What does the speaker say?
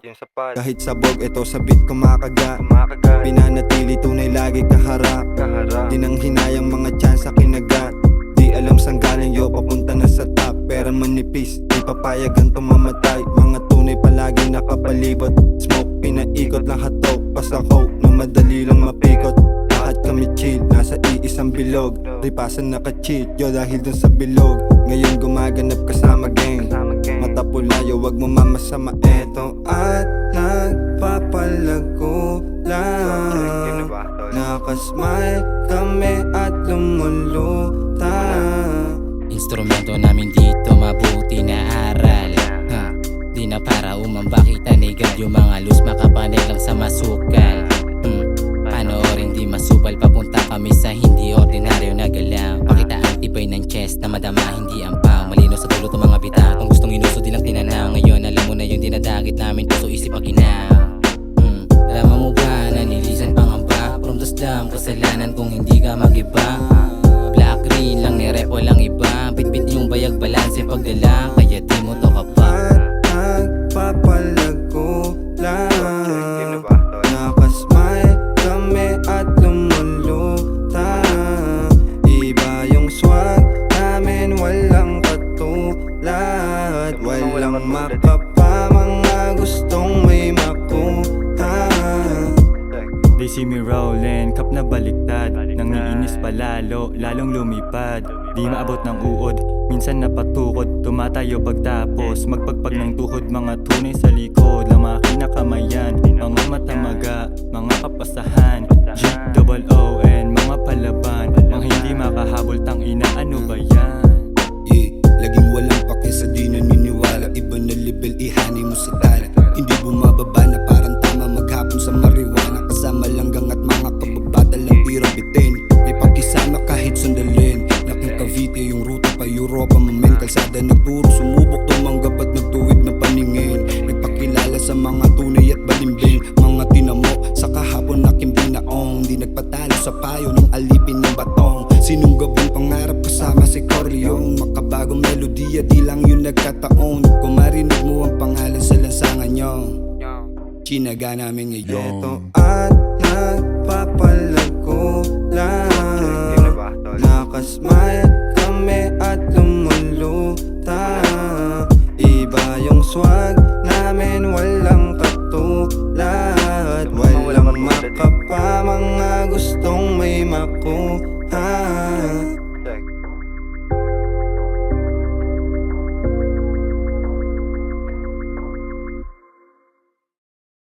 yung sapat. Kahit sabog, ito sabit kumakagat. Kumakagat, Pinanatili tunay lagi kaharap. kaharap. Di nang hinayang mga tsansa kinagat. Di alam saan galing yo, papunta na sa top. Pera manipis, di papayagan tumamatay. Mga tunay palagi nakapalibot. Smoke, pinaikot lang hatok. Pasako, na madali lang mapikot. Lahat kami chill, nasa iisang bilog. Ripasan naka-cheat, yo dahil dun sa bilog. Ngayon gumaganap kasama gang. Kasama gang. Mata pulayo, wag mo mamasama. Eto at nagpapalago Game na lang. ba, tol? Nakasmile kami at lumulutang. Instrumento namin dito mabuti na aral. Di na para umamba kita nigad. Yung mga luz makapanay lang sa masukal. Panoorin di masupal. Papunta kami sa hindi ordinaryo na galaw. Pakita ang tibay ng chest na madama hindi ampaw. Malino sa dulo ng mga bitaw. Kung gustong inuso di lang tinanaw. Ngayon alam mo na yung dinadagit namin. Puso isip pag ginaw. Alam mo ba na nilisan pangamba? From the slum, kasalanan kung hindi ka magiba. Black green lang ni rep walang iba. Bitbit yung bayag balanse pagdala. Kaya di mo to kapag At nagpapalago Game na lang. ba, tol? Nakasmile kami at lumulutang. Iba yung swag namin, walang katulad. Walang makapa, mga gustong may makuha. They see me rolling, cup na baliktad. Nang iinis pa lalo, lalong lumipad. Di maabot ng uod, minsan napatukod. Tumatayo pagtapos, magpagpag ng tuhod. Mga tunay sa likod, lang mga kinakamayan. Mga matamaga, mga kapasahan. G-O-O-N, mga palaban. Mga hindi makahabol, tang ina, ano ba yan? Laging walang pake sa di naniniwala. Iba na level, ihani mo sa tala. Hindi bumababa na parang tama maghapon sa marijuana. Kasama langgang at mga kababatal ng tirang bitin. May pagkisama kahit sandalin. Laking Cavite yung ruta pa Europa. Mamen kalsada nagturo, sumubok tumanggap at nagtuwid na paningin. Nagpakilala sa mga tunay at balimbing. Mga tinamo sa kahapon aking binaong. Di nagpatalo sa payo ng alipin ng batong. Sinunggabang pangarap kasama si Corleone. Makabagong melodiya, di lang yun nagkataon. Kung marinig mo ang pangalan sa lansangan nyo, chinaga namin ngayon. Eto at nagpapalago lang. Game na ba, tol? Nakasmile kami at lumulutang. Iba yung swag namin, walang katulad. Walang makapa, mga gustong may makuha.